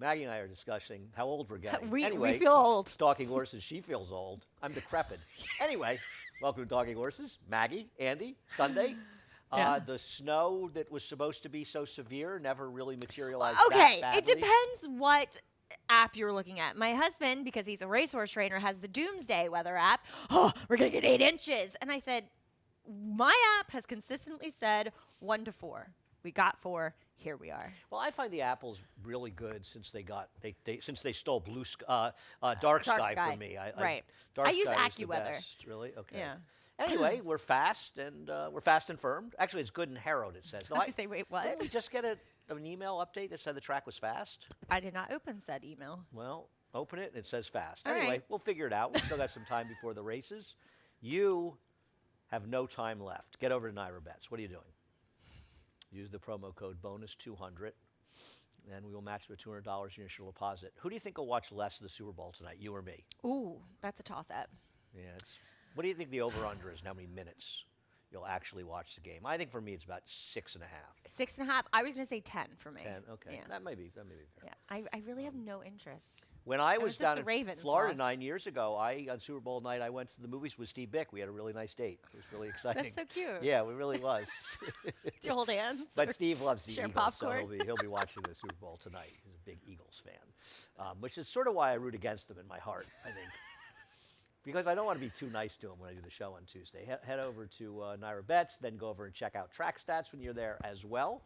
Maggie and I are discussing how old we're getting. We Anyway, feel old. Talking Horses, she feels old. I'm decrepit. Anyway, welcome to Talking Horses. Maggie, Andy, Sunday. Yeah. The snow that was supposed to be so severe never really materialized Okay, that it badly. depends what app you're looking at. My husband, because he's a racehorse trainer, has the Doomsday Weather app. Oh, we're going to get 8 inches. And I said, my app has consistently said 1 to 4. We got 4. Here we are. Well, I find the Apples really good since they since they stole Dark Sky Sky. from me. Right. Dark I use Sky was the AccuWeather. best. Really? Okay. Yeah. Anyway, we're fast and firm. Actually, it's good and harrowed. It says. I was going to say, wait, what? Didn't we just get an email update that said the track was fast? I did not open said email. Well, open it and it says fast. All Anyway, right. we'll figure it out. We've still got some time before the races. You have no time left. Get over to Naira Bets. What are you doing? Use the promo code bonus200, and we will match you with $200 initial deposit. Who do you think will watch less of the Super Bowl tonight, you or me? Ooh, that's a toss-up. Yeah. What do you think the over/under is? And how many minutes you'll actually watch the game? I think for me it's about 6.5. 6.5. I was going to say 10 for me. 10. Okay. Yeah. That may be fair. Yeah. I really have no interest. When I Ever was since down the in Ravens Florida lost. 9 years ago, on Super Bowl night, I went to the movies with Steve Bick. We had a really nice date. It was really exciting. That's so cute. Yeah, it really was. Did you hold hands? But or Steve loves the share Eagles, so popcorn? he'll be watching the Super Bowl tonight. He's a big Eagles fan, which is sort of why I root against them in my heart, I think. Because I don't want to be too nice to him when I do the show on Tuesday. Head over to Naira Bets, then go over and check out Track Stats when you're there as well.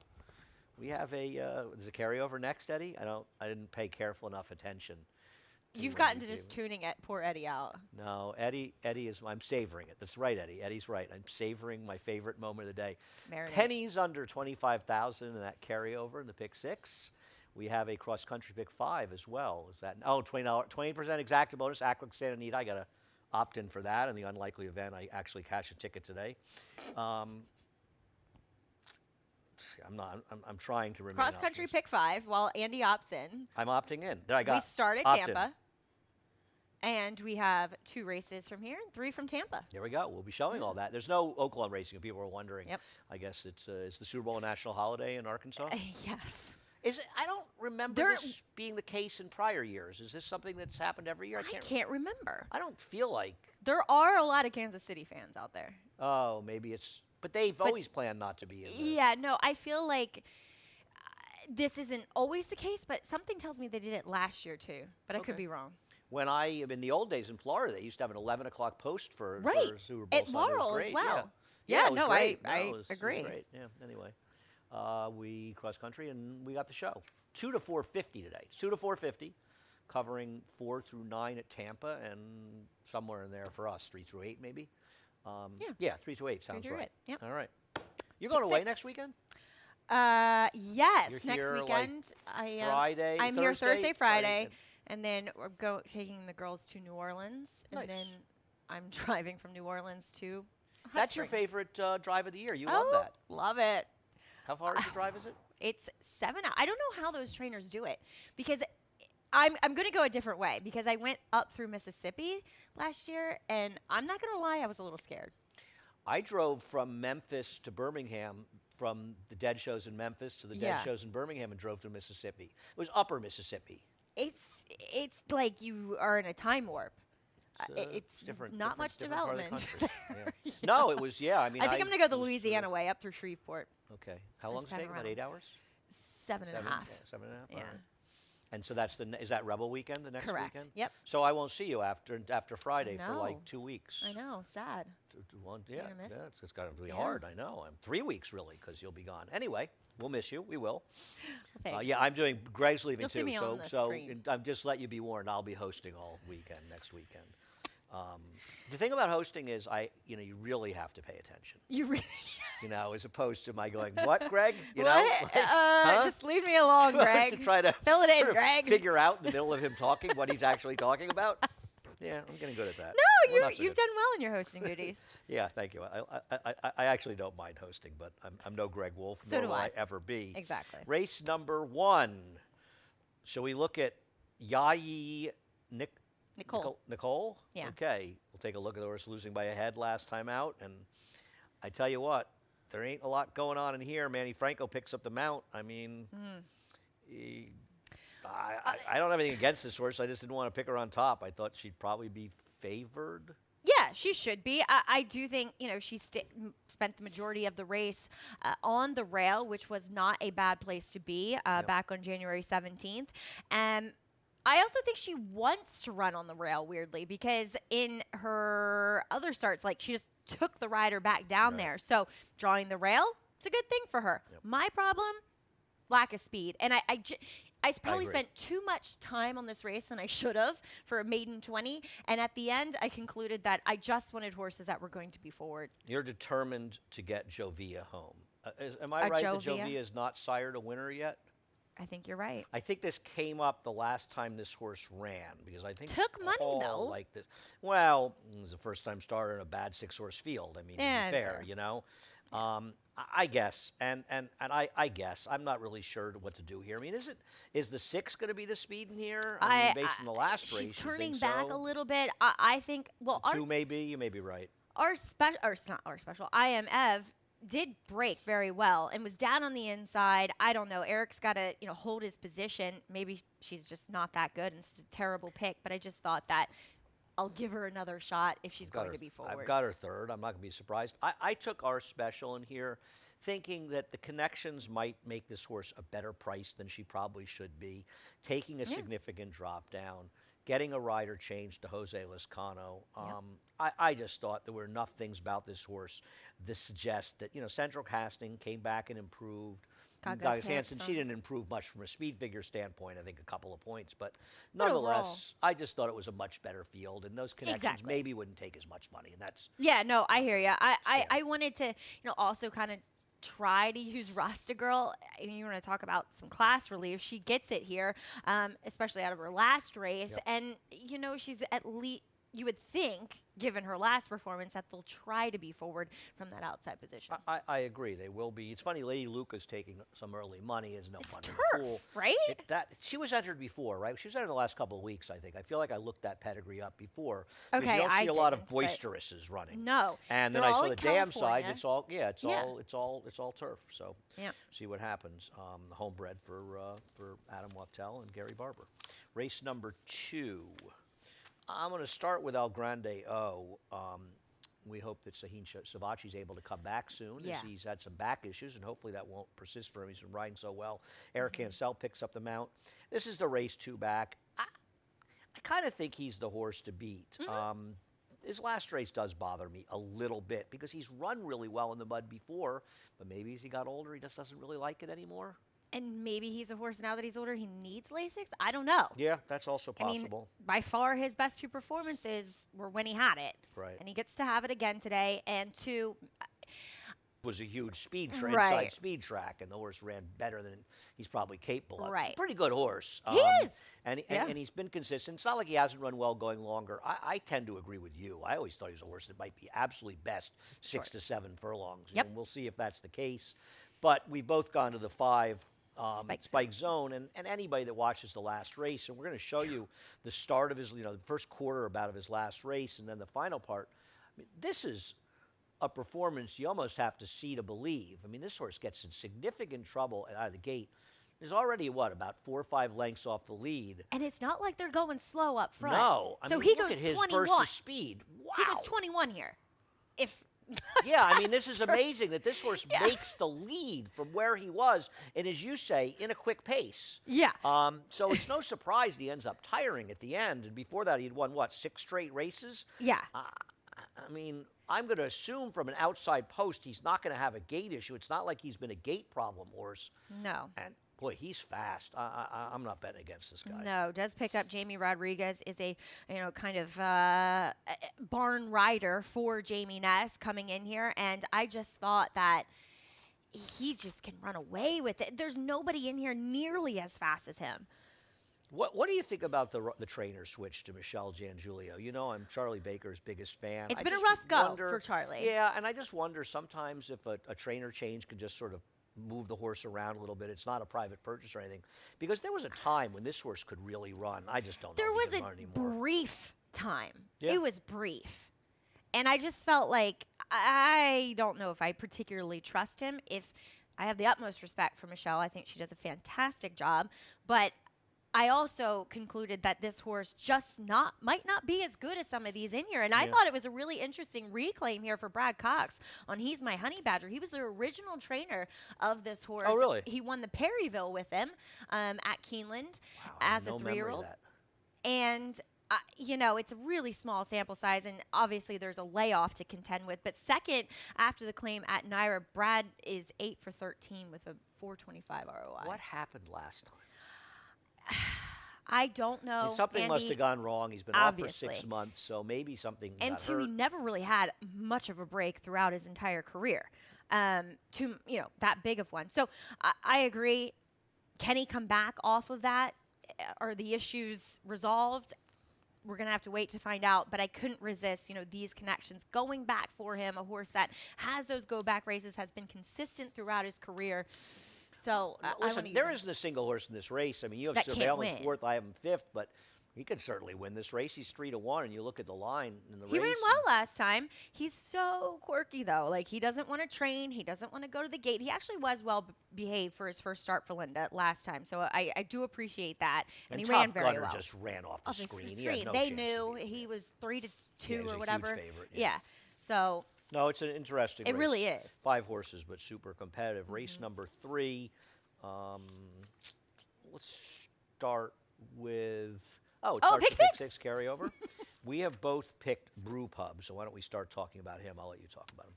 We have there's a carryover next, Eddie. I didn't pay careful enough attention. You've when gotten you to just gave it. tuning poor Eddie out. No, Eddie is. I'm savoring it. That's right, Eddie. Eddie's right. I'm savoring my favorite moment of the day. Marinate. Pennies under 25,000 in that carryover in the pick 6. We have a cross country pick 5 as well. Is that 20% exacta bonus? Aqua Santa Anita. I got to opt in for that. In the unlikely event I actually cash a ticket today. I'm trying to remain Cross country optimistic. pick 5 while Andy opts in. I'm opting in. There I got. We start at opt in. Tampa. And we have 2 races from here and 3 from Tampa. There we go. We'll be showing all that. There's no Oaklawn racing. If people are wondering. Yep. I guess it's the Super Bowl a national holiday in Arkansas. Yes. Is it? I don't remember There- this being the case in prior years. Is this something that's happened every year? I can't remember. I don't feel like. There are a lot of Kansas City fans out there. Oh, maybe it's. But they've always planned not to be in. Yeah, no, I feel like this isn't always the case, but something tells me they did it last year too. But I could Okay. be wrong. When in the old days in Florida, they used to have an 11 o'clock post for Right. Super Bowl At Sunday. It was Laurel as great, well. Yeah, Yeah, it was no, great. I it was agree. great. Yeah. Anyway, we cross country and we got the show 2 to 4:50 today. It's 2 to 4:50, covering 4 through 9 at Tampa and somewhere in there for us 3 through 8 maybe. Yeah, 3 through 8 sounds through right. 8, yep. All right. You're going Pick away 6. next weekend? Yes, You're next here, like, weekend. I am. Friday, I'm here Thursday, Friday, and- and then we're taking the girls to New Orleans, Nice. and then I'm driving from New Orleans to. Hot That's your Springs. favorite drive of the year. You Oh, love that. Love it. How far is the drive? Is it? It's 7 hours. I don't know how those trainers do it because I'm going to go a different way because I went up through Mississippi last year, and I'm not going to lie, I was a little scared. I drove from Memphis to Birmingham, from the Dead shows in Memphis to the Dead Yeah. shows in Birmingham, and drove through Mississippi. It was upper Mississippi. It's like you are in a time warp. It's different. not much different part of the development. country. there. Yeah. No, it was. Yeah, I mean, I think I'm going to go the was, Louisiana way up through Shreveport. Okay. How this long does it time take? About around. 8 hours? 7.5. Yeah, 7.5. Yeah. All right. And so that's is that Rebel weekend, the next Correct. weekend? Yep. So I won't see you after Friday for know. like 2 weeks. I know. Sad. Yeah, gonna miss it? it's got to be Yeah. hard. I know. I'm 3 weeks really because you'll be gone. Anyway, we'll miss you. We will. Thanks. Yeah, I'm doing. Greg's leaving You'll see too. me so on the so screen. I'm just let you be warned. I'll be hosting all weekend next weekend. The thing about hosting is you really have to pay attention. You really. As opposed to my going, what, Greg? What? Like, huh? Just leave me alone, Greg. to try to Fill it in, sort of Greg. figure out in the middle of him talking what he's actually talking about. Yeah, I'm getting good at that. No, Well, not so you've good. done well in your hosting duties. Yeah, thank you. I actually don't mind hosting, but I'm no Greg Wolf, So nor do will I. I ever be. Exactly. Race number 1. Shall we look at Yayi Nicole. Nicole? Yeah. Okay. We'll take a look at the horse losing by a head last time out. And I tell you what, there ain't a lot going on in here. Manny Franco picks up the mount. I mean, I don't have anything against this horse. I just didn't want to pick her on top. I thought she'd probably be favored. Yeah, she should be. I do think, she spent the majority of the race on the rail, which was not a bad place to be back on January 17th. And I also think she wants to run on the rail, weirdly, because in her other starts, like, she just took the rider back down there. So drawing the rail, it's a good thing for her. Yep. My problem, lack of speed. And I probably agree. spent too much time on this race than I should have for a maiden 20. And at the end, I concluded that I just wanted horses that were going to be forward. You're determined to get Jovia home. Am I A right that Jovia? Jovia is not sired a winner yet? I think you're right. I think this came up the last time this horse ran because I think Took money, Paul though. liked it. Well, it was a first-time starter in a bad 6-horse field. I mean, Yeah, to be fair, fair. I guess, and I guess I'm not really sure what to do here. I mean, is the 6 going to be the speed in here? I mean, based on the last race, she's you turning think back so? a little bit. I think. Well, The 2 maybe. You may be right. it's not our special. I am Ev did break very well and was down on the inside. I don't know. Eric's got to hold his position. Maybe she's just not that good, and it's a terrible pick. But I just thought that I'll give her another shot if she's going to be forward. I've got her third. I'm not going to be surprised. I took our special in here thinking that the connections might make this horse a better price than she probably should be, taking a significant drop down, getting a rider change to Jose Lezcano. I just thought there were enough things about this horse that suggest that, Central Casting came back and improved. Gagas Hansen, she Hansen. didn't improve much from a speed figure standpoint, I think a couple of points. But But overall- nonetheless, I just thought it was a much better field, and those connections Exactly. maybe wouldn't take as much money. And that's Yeah, no, I hear you. I Stan. wanted to, also kind of try to use Rasta Girl. I mean, you want to talk about some class relief. She gets it here, especially out of her last race. Yep. And, she's at least, you would think, given her last performance, that they'll try to be forward from that outside position. I agree. They will be. It's funny, Lady Luca's taking some early money. Is no It's fun in turf, the pool. right? She was entered before, right? She was entered the last couple of weeks, I think. I feel like I looked that pedigree up before. 'Cause Okay, you don't I see a lot of didn't, but- boisterouses running. No. And then They're I all saw in the dam side. California. It's all turf. So Yeah. see what happens. Homebred for Adam Wachtel and Gary Barber. Race number 2. I'm going to start with El Grande O. We hope that Sahin Savachi is able to come back soon, Yeah. as he's had some back issues, and hopefully that won't persist for him. He's been riding so well. Eric Mm-hmm. Cancel picks up the mount. This is the race 2 back. I kind of think he's the horse to beat. Mm-hmm. His last race does bother me a little bit because he's run really well in the mud before, but maybe as he got older, he just doesn't really like it anymore. And maybe he's a horse now that he's older. He needs Lasix. I don't know. Yeah, that's also possible. I mean, by far his best 2 performances were when he had it. Right. And he gets to have it again today. And 2, Was a huge speed Right. inside speed track, and the horse ran better than he's probably capable of. Right. Pretty good horse. He is. And Yeah. he's been consistent. It's not like he hasn't run well going longer. I tend to agree with you. I always thought he was a horse that might be absolutely best 6 to 7 furlongs. Yep. And we'll see if that's the case. But we've both gone to the 5 Spike zone. spike zone, and anybody that watches the last race, and we're going to show you the start of his, the first quarter about of his last race, and then the final part. I mean, this is a performance you almost have to see to believe. I mean, this horse gets in significant trouble out of the gate. There's already, about 4 or 5 lengths off the lead. and it's not like they're going slow up front. No. I so mean, he look goes at his 21. burst of speed. Wow. He goes 21 here. If Yeah, I mean, this is amazing that this horse makes the lead from where he was, and as you say, in a quick pace. Yeah. So it's no surprise he ends up tiring at the end. And before that, he'd won, 6 straight races? Yeah. I mean, I'm going to assume from an outside post he's not going to have a gate issue. It's not like he's been a gate problem horse. No. And, boy, he's fast. I'm not betting against this guy. No, does pick up Jamie Rodriguez is a kind of barn rider for Jamie Ness coming in here, and I just thought that he just can run away with it. There's nobody in here nearly as fast as him. What do you think about the trainer switch to Michelle Giangulio? I'm Charlie Baker's biggest fan. It's I been a just rough go wonder- for Charlie. Yeah, and I just wonder sometimes if a trainer change can just sort of move the horse around a little bit. It's not a private purchase or anything. Because there was a time when this horse could really run. I just don't know There if was he can a run anymore. brief time. Yeah. It was brief. And I just felt like I don't know if I particularly trust him. If I have the utmost respect for Michelle, I think she does a fantastic job. But I also concluded that this horse just might not be as good as some of these in here. And I Yeah. thought it was a really interesting reclaim here for Brad Cox on He's My Honey Badger. He was the original trainer of this horse. Oh, really? He won the Perryville with him at Keeneland Wow, I have as no a memory of 3-year-old. that. And, it's a really small sample size, and obviously there's a layoff to contend with. But second, after the claim at Naira, Brad is 8 for 13 with a 425 ROI. What happened last time? I don't know. Something must Andy. have gone wrong. He's been off for 6 Obviously. months, so maybe something And got two, he hurt. never really had much of a break throughout his entire career. That big of one. So I agree. Can he come back off of that? Are the issues resolved? We're going to have to wait to find out, but I couldn't resist, these connections going back for him, a horse that has those go-back races, has been consistent throughout his career. So I Listen, want to there isn't a single horse in this race. I mean, you have That can't Surveillance win. fourth. I have him fifth, but he could certainly win this race. He's 3-1, and you look at the line in the He race. ran well last time. He's so quirky, though. Like, he doesn't want to train. He doesn't want to go to the gate. He actually was well behaved for his first start for Linda last time. So I do appreciate that. And he Top ran very Gunner well. just ran off the Off the screen. He screen. had no They chance to knew beat he him. was 3-2 Yeah, he's a or huge whatever. favorite, yeah. Yeah. So No, it's an interesting it race. really is. 5 horses, but super competitive. Race number 3. Let's start with... Oh, it starts pick with pick six. 6 carryover. We have both picked Brew Pub, so why don't we start talking about him? I'll let you talk about him.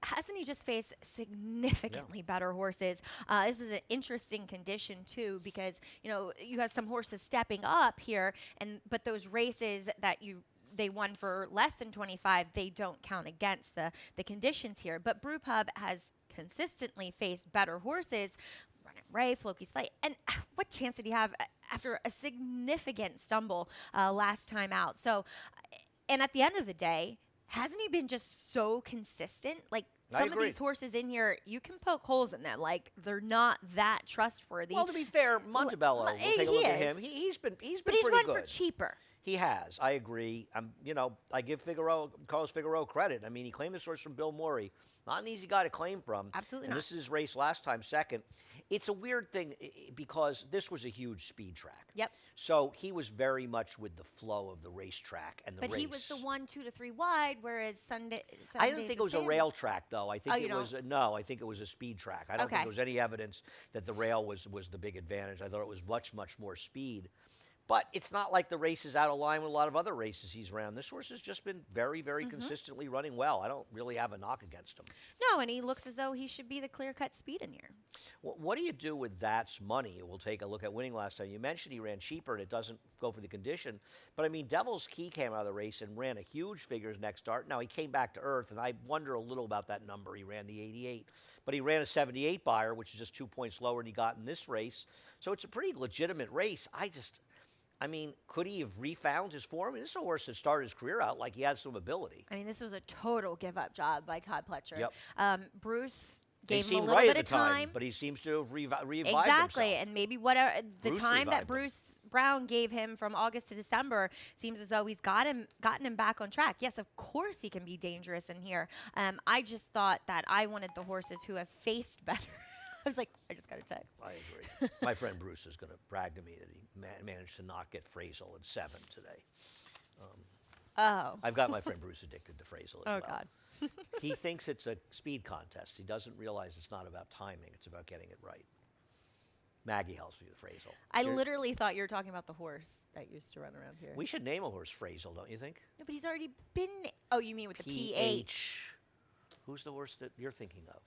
Hasn't he just faced significantly better horses? This is an interesting condition too, because you have some horses stepping up here, but those races that they won for less than 25, they don't count against the conditions here. But Brewpub has consistently faced better horses. Running Ray, Floki's Fight, and what chance did he have after a significant stumble last time out? So, and at the end of the day, hasn't he been just so consistent? Like, I some of agree. these horses in here, you can poke holes in them. Like, they're not that trustworthy. Well, to be fair, Montebello, we'll take a look at him. is. He's been but he's pretty run good. for cheaper. He has. I agree. I give Carlos Figueroa credit. I mean, he claimed this horse from Bill Morey. Not an easy guy to claim from. Absolutely and not. This is his race last time, second. It's a weird thing because this was a huge speed track. Yep. So he was very much with the flow of the racetrack and the But race. he was the 1, 2 to 3 wide, whereas Sunday. I didn't think it was a rail track, though. I think Oh, you it was no. I think it was a speed track. I don't think Okay. there was any evidence that the rail was the big advantage. I thought it was much more speed. But it's not like the race is out of line with a lot of other races he's ran. This horse has just been very, very consistently running well. I don't really have a knock against him. No, and he looks as though he should be the clear-cut speed in here. What do you do with that's money? We'll take a look at winning last time. You mentioned he ran cheaper and it doesn't go for the condition. But, I mean, Devil's Key came out of the race and ran a huge figures next start. Now, he came back to earth, and I wonder a little about that number. He ran the 88. But he ran a 78 buyer, which is just 2 points lower than he got in this race. So it's a pretty legitimate race. I mean, could he have refound his form? This is a horse that started his career out like he had some ability. I mean, this was a total give-up job by Todd Pletcher. Yep. Bruce He gave him a seemed little right bit at of the time, time. but he seems to have revived Exactly, himself. and maybe whatever the Bruce time that revived him. Bruce Brown gave him from August to December seems as though he's gotten him back on track. Yes, of course he can be dangerous in here. I just thought that I wanted the horses who have faced better. I was like, I just got a text. I agree. My friend Bruce is going to brag to me that he managed to not get Phrasal at 7 today. Oh. I've got my friend Bruce addicted to Phrasal as Oh, well. God. He thinks it's a speed contest. He doesn't realize it's not about timing. It's about getting it right. Maggie helps me with Phrasal. I literally thought you were talking about the horse that used to run around here. We should name a horse Phrasal, don't you think? No, but he's already been. Oh, you mean with the PH? Who's the horse that you're thinking of?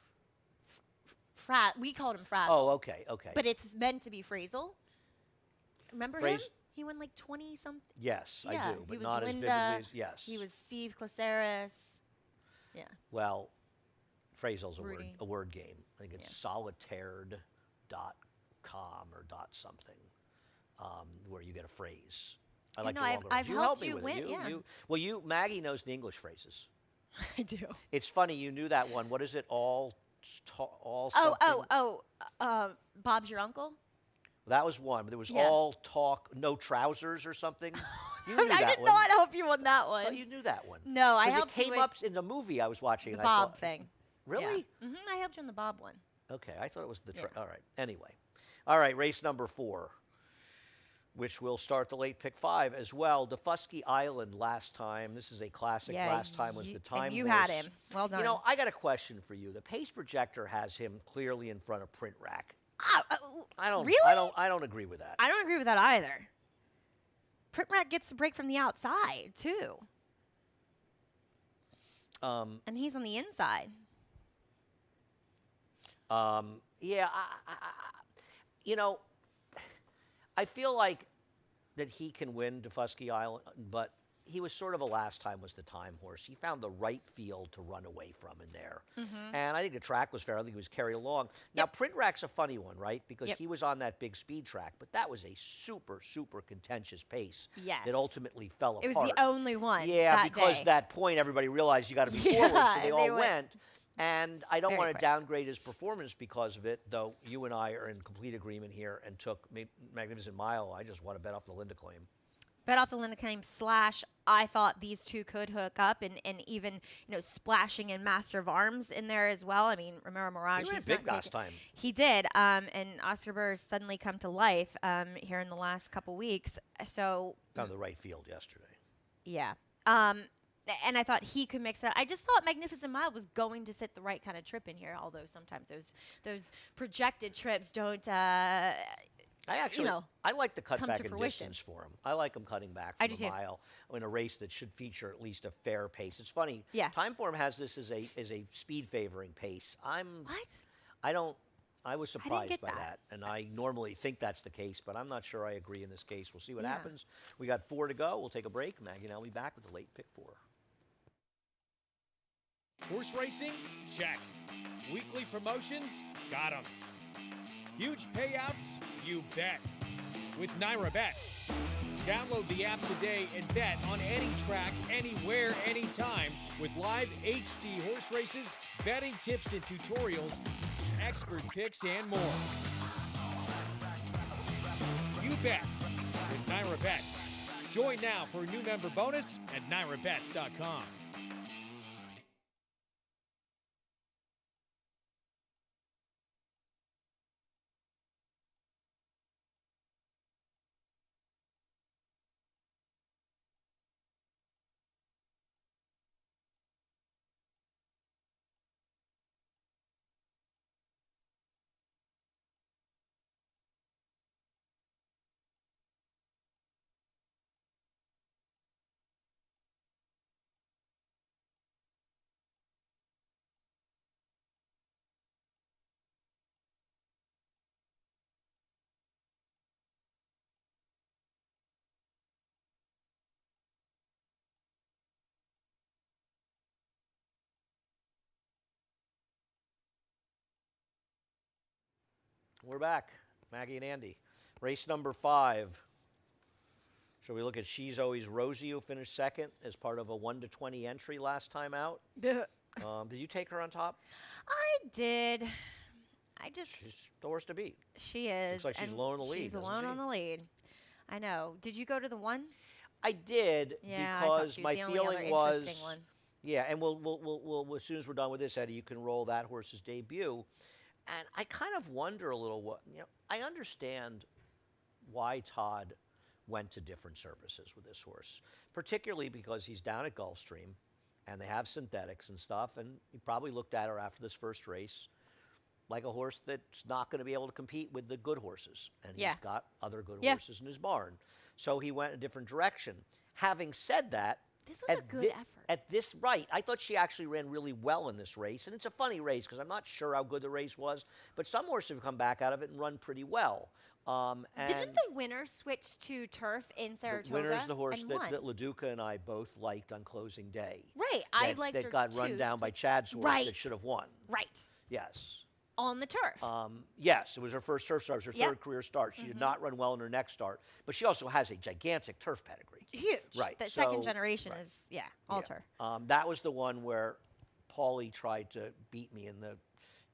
We called him Frazzle. Oh, okay. But it's meant to be Phrasal. Remember him? Phrase- He won like 20 something. Yes, Yeah, I do, but he was not Linda. as vividly as yes. He was Steve Claceris. Yeah. Well, Phrasal's Rudy. a word game. I think it's solitaire.com or dot something, where you get a phrase. I like know, the I've- longer I've ones. You helped help me you with win- it. yeah. Well, Maggie knows the English phrases. I do. It's funny you knew that one. What is it? All Oh, something? Bob's your uncle? That was one. But there was Yeah. all talk, no trousers or something. You knew I that did one. not help you on that I one. thought you knew that one. No, I 'Cause helped it you came with up in the movie I was watching. the and I Bob thought, thing. Really? Yeah. I helped you on the Bob one. Okay, I thought it was the. Yeah. All right. Anyway, all right. Race number 4. which will start the late pick 5 as well. Defusky Island last time. This is a classic. Yeah, last time was the time and you horse. had him. Well done. You know, I got a question for you. The pace projector has him clearly in front of Print Rack. I don't really? I don't agree with that. I don't agree with that either. Print Rack gets the break from the outside too, and he's on the inside. Yeah, you know, I feel like that he can win Defusky Island, but he was sort of a last time was the time horse. He found the right field to run away from in there. And I think the track was fair. I think he was carried along. Now, Print Rack's a funny one, right? Because he was on that big speed track, but that was a super, super contentious pace Yes. that ultimately fell It apart. was the only one. Yeah, that because day. that point, everybody realized you got to be Yeah, forward, so they and all they went went. And I don't very want to quick. downgrade his performance because of it, though you and I are in complete agreement here and took Magnificent Mile. I just want to bet off the Linda claim. Bet off the Linda claim / I thought these two could hook up and even splashing in Master of Arms in there as well. I mean, Romero Mirage. He ran he's big not last time. He did, and Oscar Burr has suddenly come to life here in the last couple weeks. So Found the right field yesterday. yeah. And I thought he could mix it. I just thought Magnificent Mile was going to sit the right kind of trip in here, although sometimes those projected trips don't. I actually, I like the come cutback to in fruition. distance for him. I like him cutting back I from do a too. mile in a race that should feature at least a fair pace. It's funny. Yeah. Timeform has this as a speed favoring pace. What? I was surprised get by that. and I normally think that's the case, but I'm not sure I agree in this case. We'll see what Yeah. happens. We got 4 to go. We'll take a break. Maggie and I'll be back with the late pick 4. Horse racing? Check. Weekly promotions? Got 'em. Huge payouts? You bet. With Naira Bets. Download the app today and bet on any track, anywhere, anytime with live HD horse races, betting tips and tutorials, expert picks, and more. You bet with Naira Bets. Join now for a new member bonus at NairaBets.com. We're back. Maggie and Andy. Race number 5. Shall we look at She's Always Rosie, who finished second as part of a 1-20 entry last time out? Did you take her on top? I did. I just. She's the horse to beat. She is. Looks like she's and alone in the lead, She's doesn't alone she? on the lead. I know. Did you go to the one? I did Yeah, I thought because she was my the only other feeling was, interesting one. yeah, and we'll as soon as we're done with this, Eddie, you can roll that horse's debut, and I kind of wonder a little I understand why Todd went to different surfaces with this horse, particularly because he's down at Gulfstream, and they have synthetics and stuff, and he probably looked at her after this first race like a horse that's not going to be able to compete with the good horses. And Yeah. he's got other good Yeah. horses in his barn. So he went a different direction. Having said that, This was a good effort. at this right, I thought she actually ran really well in this race. And it's a funny race because I'm not sure how good the race was, but some horses have come back out of it and run pretty well. And Didn't the winner switch to turf in Saratoga? the winner's the horse and that, won? that LaDuca and I both liked on closing day. Right, I That- liked that her got too. run down by Chad's horse Right. that should have won. Right, Yes. on the turf. Yes, it was her first turf start. It was her Yep. third career start. She did not run well in her next start, but she also has a gigantic turf pedigree. Huge. Right, The second so- generation right. is all Yeah. turf. That was the one where Paulie tried to beat me in the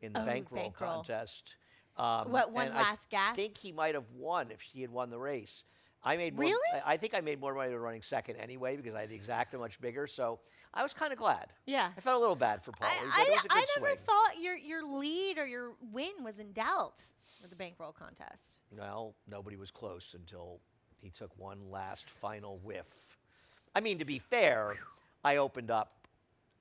bankroll bankroll. contest. What, won and last gasp? I think he might have won if she had won the race. I made more, Really? I think I made more money than running second anyway because I had the exacta much bigger. So I was kind of glad. Yeah. I felt a little bad for Paulie, but it was a good I never swing. thought your lead or your win was in doubt with the bankroll contest. Well, nobody was close until He took one last final whiff. I mean, to be fair, I opened up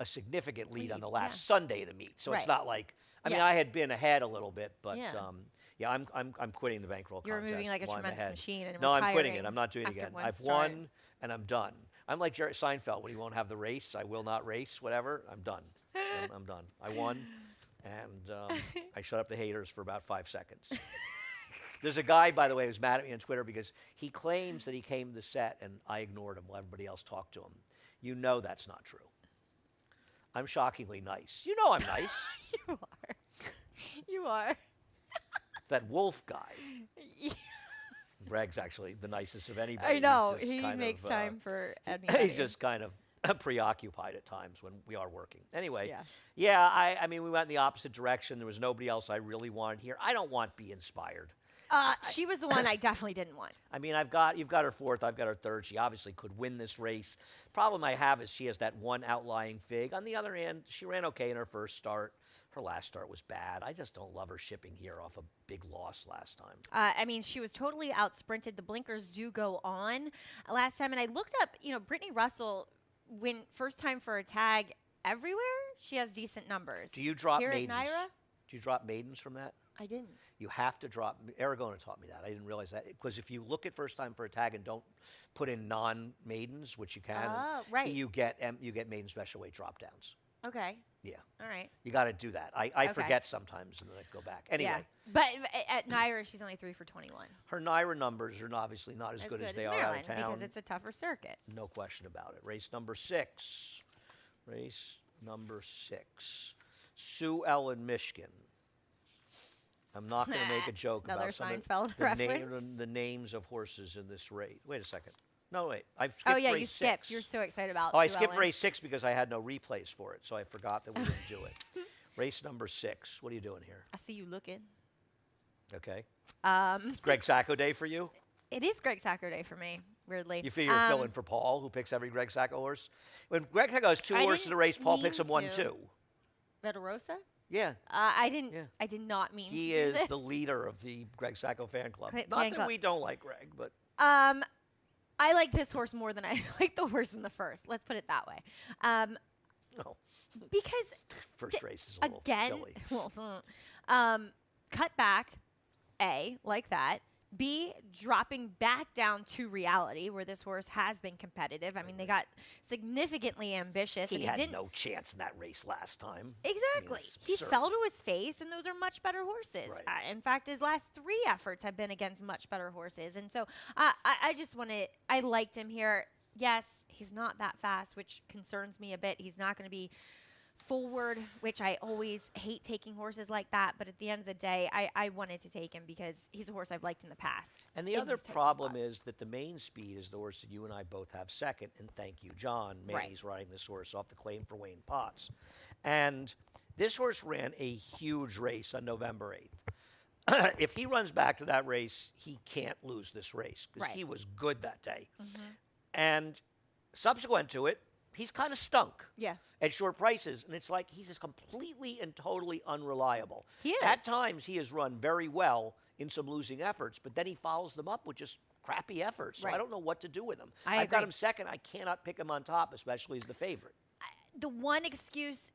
a significant lead on the last Sunday of the meet, so it's Right. not like I mean Yeah. I had been ahead a little bit, but Yeah. Yeah, I'm quitting the bankroll You're contest. moving like a while I'm tremendous ahead. machine and no, I'm quitting it. retiring I'm not doing it after again. one I've start. won and I'm done. I'm like Jerry Seinfeld when he won't have the race. I will not race. Whatever. I'm done. I'm done. I won, and I shut up the haters for about 5 seconds. There's a guy, by the way, who's mad at me on Twitter because he claims that he came to the set and I ignored him while everybody else talked to him. You know that's not true. I'm shockingly nice. You know I'm nice. You are. You are. It's that Wolf guy. Greg's actually the nicest of anybody. I He's know. just He kind makes of, time for anybody. He's just kind of preoccupied at times when we are working. Anyway, Yeah. I mean, we went in the opposite direction. There was nobody else I really wanted here. I don't want Be Inspired. She was the one I definitely didn't want. I mean, you've got her fourth, I've got her third. She obviously could win this race. Problem I have is she has that one outlying fig. On the other hand, she ran okay in her first start. Her last start was bad. I just don't love her shipping here off a big loss last time. I mean, she was totally out sprinted. The blinkers do go on last time. And I looked up, Brittany Russell, first time for a tag everywhere, she has decent numbers. Do you drop Here maidens? at Naira? Do you drop maidens from that? I didn't. You have to drop. Aragona taught me that. I didn't realize that. Because if you look at first time for a tag and don't put in non-maidens, which you can, Oh, right. you get maiden special weight drop downs. Okay. Yeah. All right. You got to do that. I Okay. forget sometimes and then I go back. Anyway, Yeah. But at Naira, she's only 3 for 21. her Naira numbers are obviously not as good as they are out Maryland of town. because it's a tougher circuit. No question about it. Race number 6. Race number 6. Sue Ellen, Michigan. I'm not going to make a joke Another about some of Seinfeld reference. the names of horses in this race. Wait a second. No, wait. I've skipped Oh, yeah, race you skipped. 6. You're so excited about Oh, I Sue skipped Ellen. race 6 because I had no replays for it, so I forgot that we didn't do it. Race number 6. What are you doing here? I see you looking. Okay. Um, Greg Sacco day for you? it is Greg Sacco Day for me, weirdly. You figure you're filling for Paul, who picks every Greg Sacco horse? When Greg Sacco has 2 I horses in didn't a race, Paul picks mean him 1, to. 2. Veterosa? Yeah. I didn't. Yeah. I did not mean. He to do is this. the leader of the Greg Sacco fan club. Fan Not that club. we don't like Greg, but I like this horse more than I like the horse in the first. Let's put it that way. no. Because First race is a little again, silly. cut back, A, like that. B, dropping back down to reality, where this horse has been competitive. I mean, they got significantly ambitious. He and had didn't no chance in that race last time. Exactly. it's He absurd. fell to his face, and those are much better horses. Right. In fact, his last 3 efforts have been against much better horses. And so I just want to, I liked him here. Yes, he's not that fast, which concerns me a bit. He's not going to be forward, which I always hate taking horses like that. But at the end of the day, I wanted to take him because he's a horse I've liked in the past. And the in other these types of problem spots. is that the main speed is the horse that you and I both have second. And thank you, John. Manny's riding this horse off the claim for Wayne Potts. And this horse ran a huge race on November 8th. If he runs back to that race, he can't lose this race because Right. he was good that day. And subsequent to it, he's kind of stunk. Yeah. At short prices, and it's like he's just completely and totally unreliable. He is. At times, he has run very well in some losing efforts, but then he follows them up with just crappy efforts. So I Right. don't know what to do with him. I I've got agree. him second. I cannot pick him on top, especially as the favorite. The one excuse,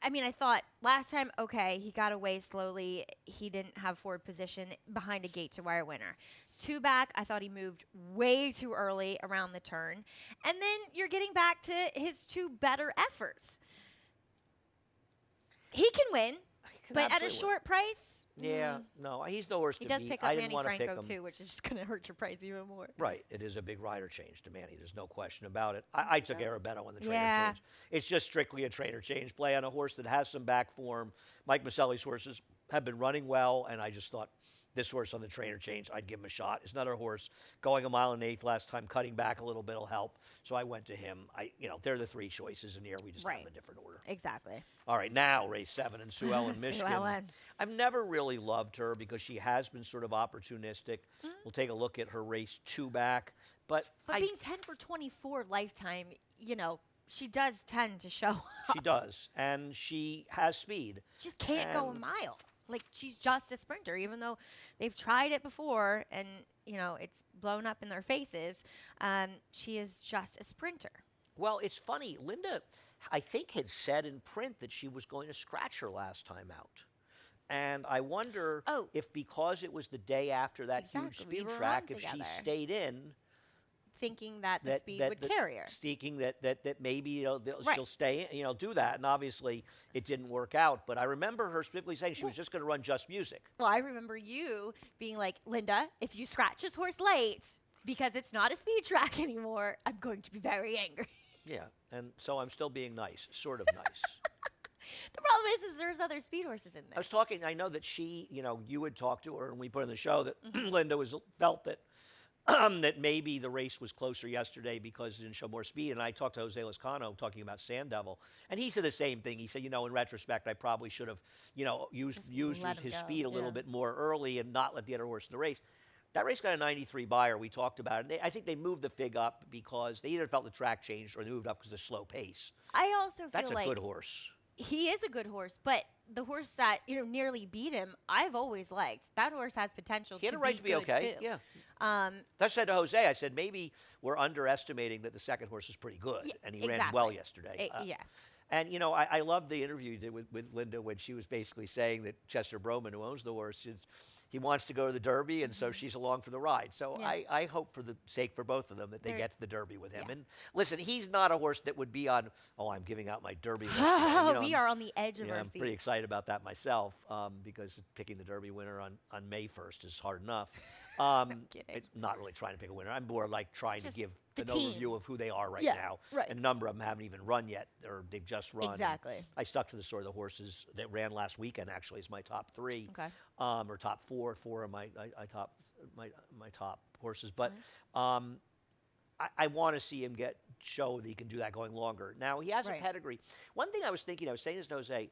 I mean, I thought last time, okay, he got away slowly. He didn't have forward position behind a gate to wire winner. 2 back, I thought he moved way too early around the turn. And then you're getting back to his 2 better efforts. He can win, can but at a absolutely win. short price, Yeah, no, he's the worst he to does beat. pick I up didn't Manny want to pick Franco him. too, which is just going to hurt your price even more. Right, it is a big rider change to Manny. There's no question about it. I took Arabetto on the trainer Yeah. change. It's just strictly a trainer change play on a horse that has some back form. Mike Maselli's horses have been running well, and I just thought this horse on the trainer change, I'd give him a shot. It's another horse going 1 1/8 last time, cutting back a little bit will help. So I went to him. They're the 3 choices in here. We just have Right. them in different order. Exactly. All right, now race 7 in Sue Ellen, Michigan. Ellen. I've never really loved her because she has been sort of opportunistic. We'll take a look at her race 2 back, but But being 10 for 24 lifetime, she does tend to show she does, and she has speed. She just can't go a And- mile. Like, she's just a sprinter, even though they've tried it before and, it's blown up in their faces. She is just a sprinter. Well, it's funny. Linda, I think, had said in print that she was going to scratch her last time out. And I wonder if because it was the day after that huge Exactly, we speed were track, on if she together. stayed in, Thinking that the speed would carry her. Thinking that maybe Right. she'll stay in, do that. And obviously it didn't work out. But I remember her specifically saying she was just going to run Just Music. Well, I remember you being like, Linda, if you scratch this horse late because it's not a speed track anymore, I'm going to be very angry. Yeah, and so I'm still being nice, sort of nice. The problem is there's other speed horses in I there. was talking, I know that she, you had talked to her and we put in the show that Linda felt that that maybe the race was closer yesterday because it didn't show more speed. And I talked to Jose Lezcano talking about Sand Devil, and he said the same thing. He said, in retrospect, I probably should have, used let him his go, speed a little yeah. bit more early and not let the other horse in the race. That race got a 93 buyer. We talked about it. I think they moved the fig up because they either felt the track changed or they moved up because of the slow pace. I also feel That's a like good horse. he is a good horse, but the horse that nearly beat him, I've always liked. That horse has potential. He had to a right to be good okay. too. Yeah. Um, That's what I said to Jose. I said maybe we're underestimating that the second horse is pretty good, Yeah, and he ran well exactly. yesterday. yeah. And I loved the interview you did with Linda when she was basically saying that Chester Broman, who owns the horse, he wants to go to the Derby, and so she's along for the ride. So Mm-hmm. Yeah. I hope for the sake for both of them that they They're- get to the Derby with him. yeah. And listen, he's not a horse that would be on. Oh, I'm giving out my Derby list today. We are on the edge of Yeah, our I'm seat. pretty excited about that myself because picking the Derby winner on May 1st is hard enough. kidding. It's not really trying to pick a winner. I'm more like trying Just to give the an team. overview of who they are right Yeah, now. right. And a number of them haven't even run yet, or they've just run. And Exactly. I stuck to the sort of the horses that ran last weekend. Actually, is my top three, Okay. or top four. Four of my top horses. But I want to see him show that he can do that going longer. Now he has Right. a pedigree. One thing I was thinking, I was saying this to Jose.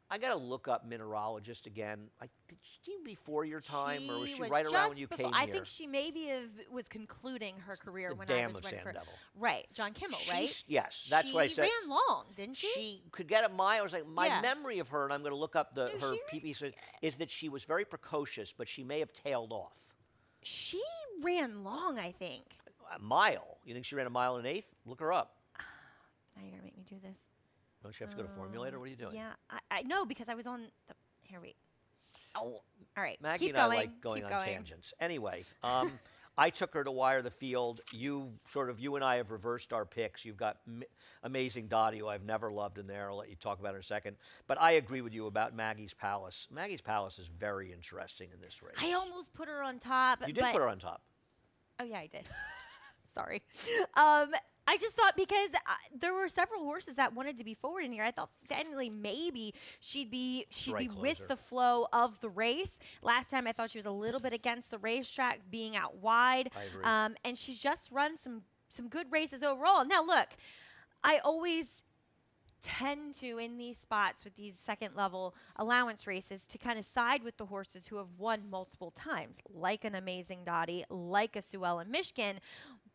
I got to look up mineralogist again. Did she before your time, or was she right around when you just before- came I here? think she maybe was concluding her career The when Dam I was of running Sand for Devil. right, John Kimmel, right? Yes, that's what I said. She ran long, didn't she? She could get a mile. I was like, my Yeah. memory of her, and I'm going to look up her she PP, is that she was very precocious, but she may have tailed off. She ran long, I think. A mile? You think she ran a mile and an eighth? Look her up. Now you're gonna make me do this. Don't she have to go to Formulator? What are you doing? Yeah, I know because I was on the. Here we. Oh, all right. Maggie keep and going. I like going keep on tangents. Anyway, I took her to wire the field. You and I have reversed our picks. You've got Amazing Dottie, who I've never loved in there. I'll let you talk about her in a second. But I agree with you about Maggie's Palace. Maggie's Palace is very interesting in this race. I almost put her on top. You did but, put her on top. Oh yeah, I did. Sorry. I just thought because there were several horses that wanted to be forward in here. I thought finally maybe she'd be Right with closer. the flow of the race. Last time I thought she was a little bit against the racetrack, being out wide. I agree. And she's just run some good races overall. Now look, I always tend to, in these spots with these second level allowance races, to kind of side with the horses who have won multiple times, like an Amazing Dottie, like a Sue Ellen Mishkin.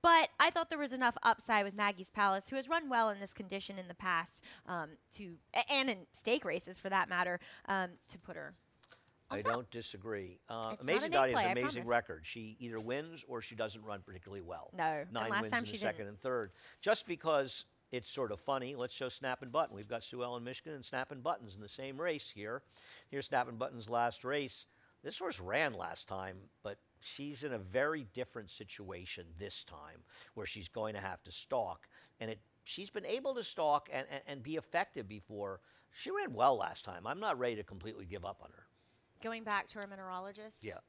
But I thought there was enough upside with Maggie's Palace, who has run well in this condition in the past, and in stake races for that matter, to put her. I don't disagree. not Amazing an Dottie eight has an play, I amazing promise. record. She either wins or she doesn't run particularly well. No, and 9 last wins time in the she second didn't. and third. Just because it's sort of funny, let's show Snap and Button. We've got Sue Ellen Michigan and Snap and Buttons in the same race here. Here's Snap and Button's last race. This horse ran last time, but she's in a very different situation this time where she's going to have to stalk. And she's been able to stalk and be effective before. She ran well last time. I'm not ready to completely give up on her. Going back to our mineralogist. Yeah.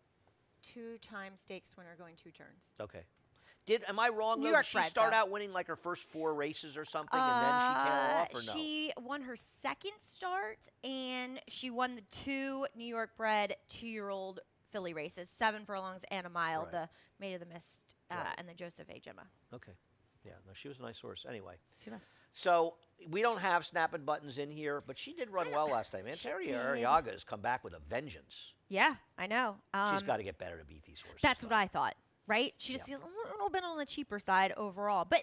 2-time stakes winner going 2 turns. Okay. Am I wrong, New though? York Did she bred, start so. out winning like her first 4 races or something, and then she tailed off, or no? She won her second start, and she won the 2 New York bred 2-year-old filly races, 7 furlongs and a mile, Right. the Maid of the Mist Right. and the Joseph A. Gemma. Okay. Yeah, no, she was a nice horse. Anyway, She was. so we don't have Snap and Buttons in here, but she did run well last time. Antaria did. Arriaga has come back with a vengeance. Yeah, I know. She's got to get better to beat these horses. That's though. what I thought. right? She just feels a little bit on the cheaper side overall. But,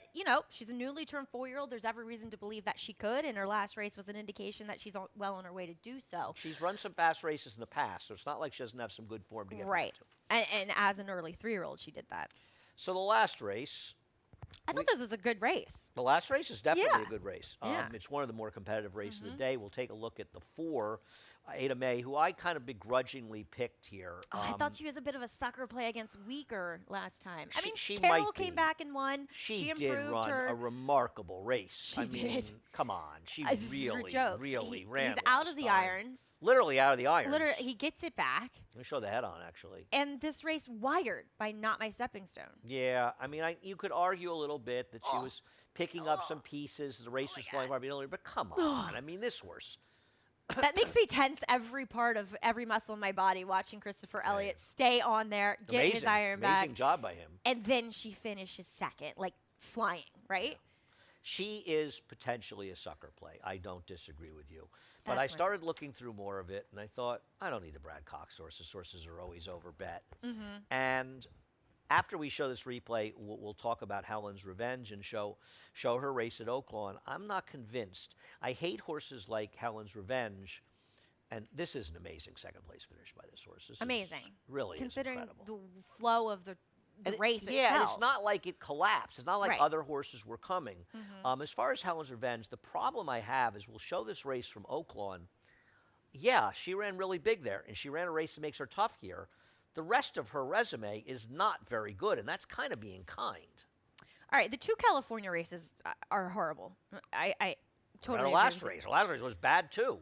she's a newly turned 4-year-old. There's every reason to believe that she could, and her last race was an indication that she's well on her way to do so. She's run some fast races in the past, so it's not like she doesn't have some good form to get Right. back to. And as an early 3-year-old, she did that. So the last race, I thought this was a good race. the last race is definitely Yeah. a good race. Yeah. It's one of the more competitive races of the day. We'll take a look at the 4, Ada May, who I kind of begrudgingly picked here. I thought she was a bit of a sucker play against Weaker last time. I mean, she Carol might came be. back and won. She did improved run her. a remarkable race. She I mean, did. come on. She This is really, for jokes. really ran. He's out last of the time. irons. Literally out of the irons. Literally, he gets it back. Let me show the head on, actually. And this race wired by Not My Stepping Stone. Yeah, I mean, you could argue a little bit that she was picking up some pieces as the race was flying by earlier, but come on. I mean, this horse. That makes me tense every part of every muscle in my body watching Christopher Elliott stay on there, get his iron back. Amazing job by him. And then she finishes second, like flying, right? She is potentially a sucker play. I don't disagree with you. But That's I my- started looking through more of it, and I thought, I don't need a Brad Cox horse. His horses are always overbet. And after we show this replay, we'll talk about Helen's Revenge and show her race at Oaklawn. I'm not convinced. I hate horses like Helen's Revenge, and this is an amazing second place finish by this horse. This is Amazing. really Considering is incredible. the flow of the race itself. Yeah, and it's not like it collapsed. It's not like Right. other horses were coming. As far as Helen's Revenge, the problem I have is we'll show this race from Oaklawn. Yeah, she ran really big there, and she ran a race that makes her tough here. The rest of her resume is not very good, and that's kind of being kind. All right, the 2 California races are horrible. I totally Her agree last with you. race, her last race was bad too.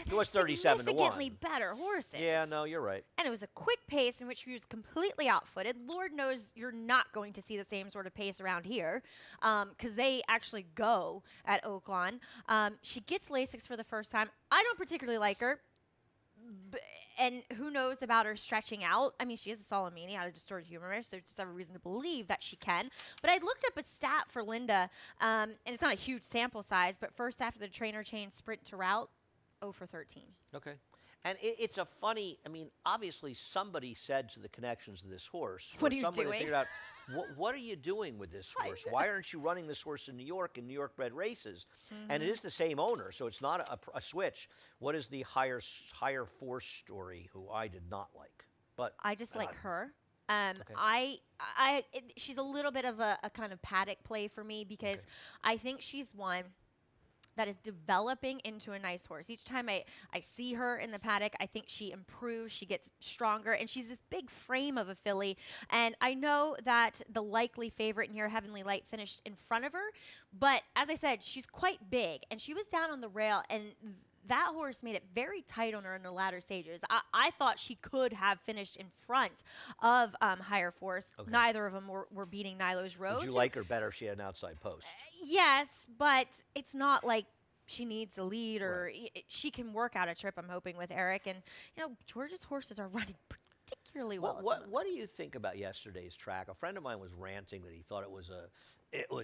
It was 37 to 1. Significantly better horses. Yeah, no, you're right. And it was a quick pace in which she was completely outfooted. Lord knows you're not going to see the same sort of pace around here because they actually go at Oaklawn. She gets Lasix for the first time. I don't particularly like her. And who knows about her stretching out? I mean, she is a Solomini out of Distorted Humorous, so just have a reason to believe that she can. But I looked up a stat for Linda, and it's not a huge sample size, but first after the trainer changed sprint to route, 0 for 13. Okay. And it's a funny, I mean, obviously somebody said to the connections of this horse, What or are you somebody doing? figured out, what are you doing with this horse? Why aren't you running this horse in New York bred races? And it is the same owner, so it's not a switch. What is the higher force story, who I did not like? But I just like her. Okay. She's a little bit of a kind of paddock play for me because I think she's one that is developing into a nice horse. Each time I see her in the paddock, I think she improves, she gets stronger, and she's this big frame of a filly. And I know that the likely favorite in here, Heavenly Light, finished in front of her, but as I said, she's quite big, and she was down on the rail, and that horse made it very tight on her in the latter stages. I thought she could have finished in front of Higher Force. Okay. Neither of them were beating Nilo's Rose. would you like her better if she had an outside post? Yes, but it's not like she needs a lead or she can work out a trip, I'm hoping, with Eric. And, George's horses are running particularly well. What do you think about yesterday's track? A friend of mine was ranting that he thought it was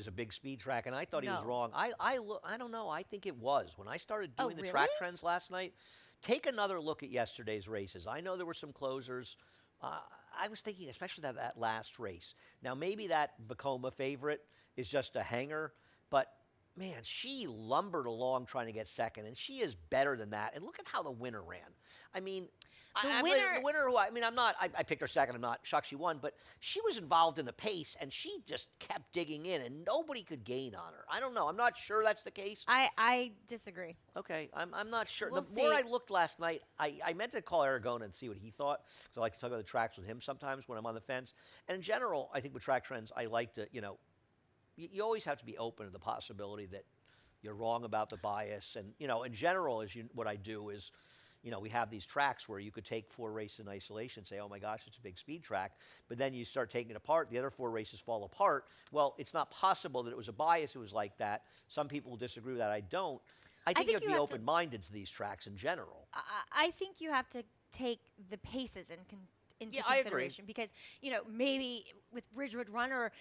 a big speed track, and I thought he was No. wrong. I don't know. I think it was. When I started doing the track really? trends last night, take another look at yesterday's races. I know there were some closers. I was thinking, especially that last race. Now, maybe that Vekoma favorite is just a hanger, but man, she lumbered along trying to get second, and she is better than that. And look at how the winner ran. I mean, The the winner who I picked her second. I'm not shocked she won, but she was involved in the pace, and she just kept digging in, and nobody could gain on her. I don't know. I'm not sure that's the case. I disagree. Okay, I'm not sure. We'll The more see. I looked last night, I meant to call Aragona and see what he thought, because I like to talk about the tracks with him sometimes when I'm on the fence. And in general, I think with track trends, I like to, you always have to be open to the possibility that you're wrong about the bias. And, in general, what I do is, we have these tracks where you could take 4 races in isolation and say, oh my gosh, it's a big speed track. But then you start taking it apart, the other 4 races fall apart. Well, it's not possible that it was a bias, it was like that. Some people will disagree with that. I don't. I think you have to be open-minded to these tracks in general. I think you have to take the paces into I agree. consideration because, maybe with Ridgewood Runner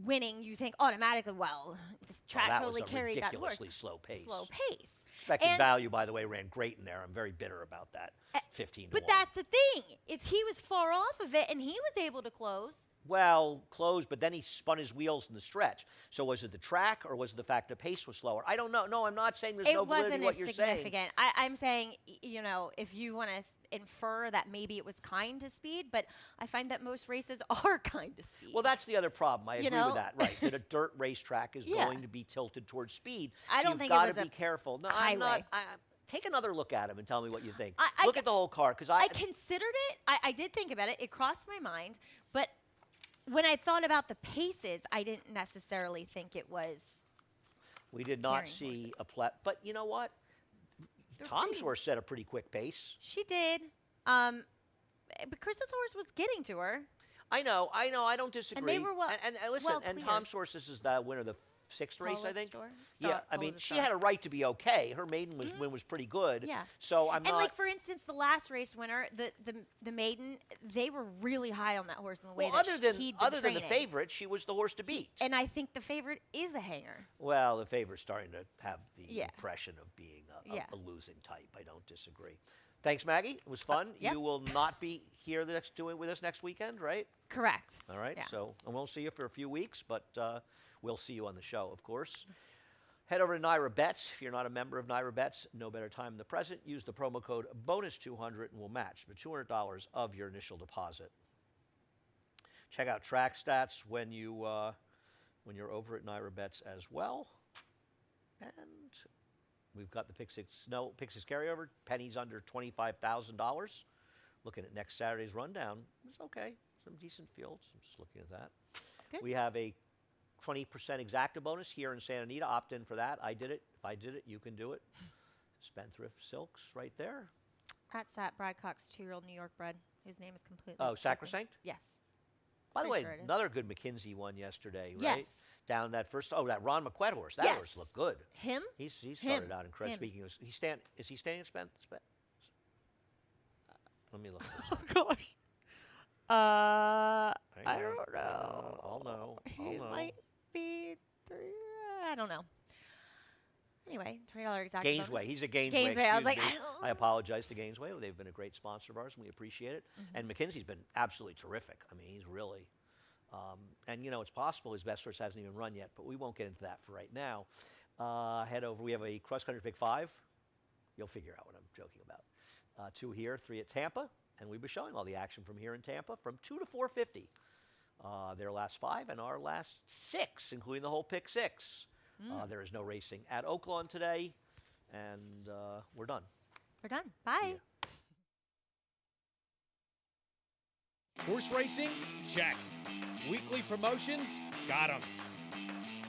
winning, you think automatically, well, this track that totally was a carried that horse. ridiculously slow pace. Slow pace. Expected And- value, by the way, ran great in there. I'm very bitter about that. 15 to But 1. that's the thing, is he was far off of it, and he was able to close. Well, closed, but then he spun his wheels in the stretch. So was it the track, or was it the fact the pace was slower? I don't know. No, I'm not saying there's no It validity wasn't to what as you're saying. significant. I'm saying, if you want to infer that maybe it was kind to speed, but I find that most races are kind to speed. Well, that's the other problem. I You agree know? with that. Right, that a dirt racetrack is Yeah. going to be tilted towards speed. I so don't you've think it got was to a be careful. No, I'm not. highway. Take another look at him and tell me what you think. I- Look at the whole car, because I considered it. I did think about it. It crossed my mind. But when I thought about the paces, I didn't necessarily think it was. we did not carrying see horses. But you know what? They're Tom's pretty- horse set a pretty quick pace. She did. But Chris's horse was getting to her. I know. I don't disagree. were well- And listen, well and cleared. Tom's horse, this is the winner of the 6th race, I Paula's think. Star? Yeah, Star. I mean, Paula's she Star. had a right to be okay. Her maiden win was pretty good. Yeah. So I'm And not. like for instance, the last race winner, the maiden, they were really high on that horse in the way well, that other than he'd been other than the training. favorite, she was the horse to beat. And I think the favorite is a hanger. Well, the favorite's starting to have the Yeah. impression of being Yeah. a losing type. I don't disagree. Thanks, Maggie. It was fun. yep. You will not be here doing with us next weekend, right? Correct. All right. Yeah. So I won't see you for a few weeks, but we'll see you on the show, of course. Head over to Naira Bets. If you're not a member of Naira Bets, no better time than the present. Use the promo code BONUS200 and we'll match the $200 of your initial deposit. Check out track stats when you're over at Naira Bets as well. And we've got the Pick Six carryover. Pennies under $25,000. Looking at next Saturday's rundown, it's okay. Some decent fields. I'm just looking at that. Good. We have a 20% exacta bonus here in Santa Anita. Opt in for that. I did it. If I did it, you can do it. Spendthrift Silks right there. That's that Brad Cox 2-year-old New York bred, whose name is completely. Oh, escaping. Sacrosanct? Yes. By the Pretty way, sure it is. another good McKinsey one yesterday, right? Yes. Down that first. Oh, that Ron McQuett horse. That Yes. horse looked good. Him? He started Him. out incredible. Him. Speaking of, is he staying at let me look. Oh gosh. I I don't know. I'll know. He might be 3. I don't know. Anyway, $20 exact. Gainesway. bonus. He's a Gainesway. Gainesway. I was excuse like, me. I apologize to Gainesway. They've been a great sponsor of ours, and we appreciate it. And McKinsey's been absolutely terrific. I mean, he's really. And, it's possible his best horse hasn't even run yet, but we won't get into that for right now. Head over. We have a cross-country pick 5. You'll figure out what I'm joking about. 2 here, 3 at Tampa. And we've been showing all the action from here in Tampa from 2 to 450. Their last 5 and our last 6, including the whole pick 6. There is no racing at Oaklawn today, and we're done. We're done. Bye. Horse racing? Check. Weekly promotions? Got 'em.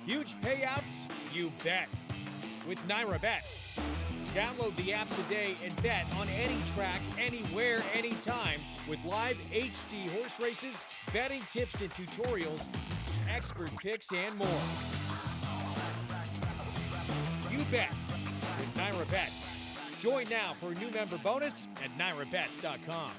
Huge payouts? You bet. With Naira Bets. Download the app today and bet on any track, anywhere, anytime with live HD horse races, betting tips and tutorials, expert picks, and more. You bet with Naira Bets. Join now for a new member bonus at NairaBets.com.